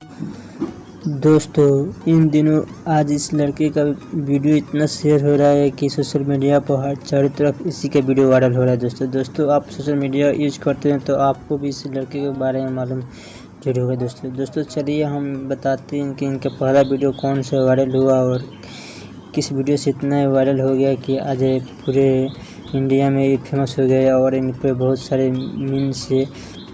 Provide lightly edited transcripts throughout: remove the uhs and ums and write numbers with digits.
दोस्तों इन दिनों आज इस लड़के का वीडियो इतना शेयर हो रहा है कि सोशल मीडिया पर हर चारों तरफ इसी का वीडियो वायरल हो रहा है। दोस्तों आप सोशल मीडिया यूज करते हैं तो आपको भी इस लड़के के बारे में मालूम जरूर होगा। दोस्तों चलिए हम बताते हैं कि इनका पहला वीडियो कौन सा वायरल हुआ और किस वीडियो से इतना वायरल हो गया कि आज पूरे इंडिया में फेमस हो गया और इन पर बहुत सारे मीम से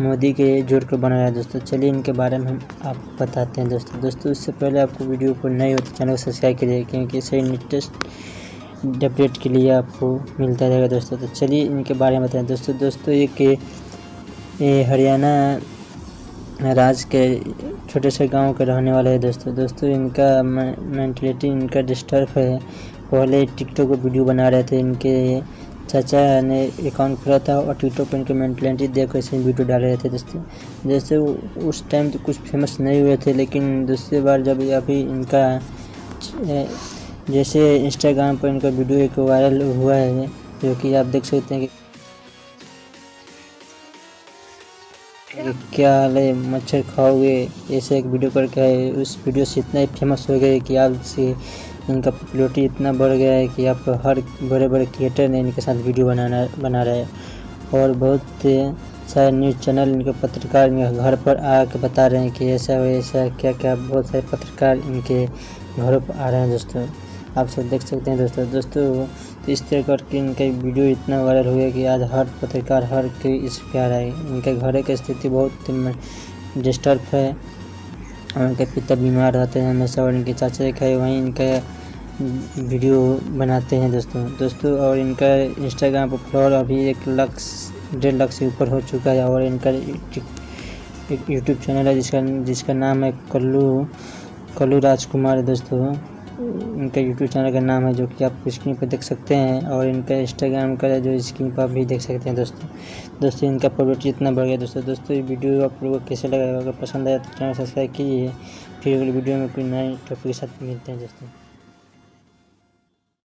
मोदी के जोड़ कर बना रहा है। दोस्तों चलिए इनके बारे में हम आपको बताते हैं। दोस्तों इससे पहले आपको वीडियो पर नए हो तो चैनल को सब्सक्राइब करिए क्योंकि सही लेटेस्ट अपडेट के लिए आपको मिलता रहेगा। दोस्तों तो चलिए इनके बारे में बताएं। दोस्तों ये हरियाणा राज्य के छोटे से गांव के रहने वाले हैं। दोस्तों इनका मेंटलिटी इनका डिस्टर्ब है। पहले टिकटॉक पर वीडियो बना रहे थे, इनके चाचा ने अकाउंट खोला था और टिकटॉक पर इनके मेंटलिटी देख कर ऐसे वीडियो डाल रहे थे। जैसे उस टाइम तो कुछ फेमस नहीं हुए थे, लेकिन दूसरी बार जब अभी इनका जैसे इंस्टाग्राम पर इनका वीडियो एक वायरल हुआ है, जो कि आप देख सकते हैं कि क्या हाल है मच्छर खाओगे, ऐसे एक वीडियो करके है। उस वीडियो से इतना ही फेमस हो गए कि आज से इनका पॉपुलरिटी इतना बढ़ गया है कि आप हर बड़े बड़े क्रिएटर ने इनके साथ वीडियो बना रहे हैं और बहुत सारे न्यूज़ चैनल इनके पत्रकार इनके घर पर आकर बता रहे हैं कि ऐसा वैसा क्या बहुत सारे पत्रकार इनके घरों पर आ रहे हैं। दोस्तों आप सब देख सकते हैं। दोस्तों तो इस तरह करके इनका वीडियो इतना वायरल हो गया कि आज हर पत्रकार हर कोई इस पे आ रहा है। इनके घर की स्थिति बहुत डिस्टर्ब है और उनके पिता बीमार रहते हैं हमेशा और इनके चाचा के वहीं इनका वीडियो बनाते हैं। दोस्तों और इनका इंस्टाग्राम पर फॉलोअर अभी 1.5 लाख से ऊपर हो चुका है और इनका एक यूट्यूब चैनल है जिसका नाम है कल्लू राजकुमार। दोस्तों इनका यूट्यूब चैनल का नाम है जो कि आप स्क्रीन पर देख सकते हैं और इनका इंस्टाग्राम का जो स्क्रीन पर भी देख सकते हैं। दोस्तों इनका पॉपुलरिटी इतना बढ़ गया। दोस्तों ये वीडियो आप लोगों को कैसे लगा, अगर पसंद आया तो चैनल सब्सक्राइब कीजिए। फिर अगली वीडियो में कोई नए टॉपिक के साथ मिलते हैं। दोस्तों।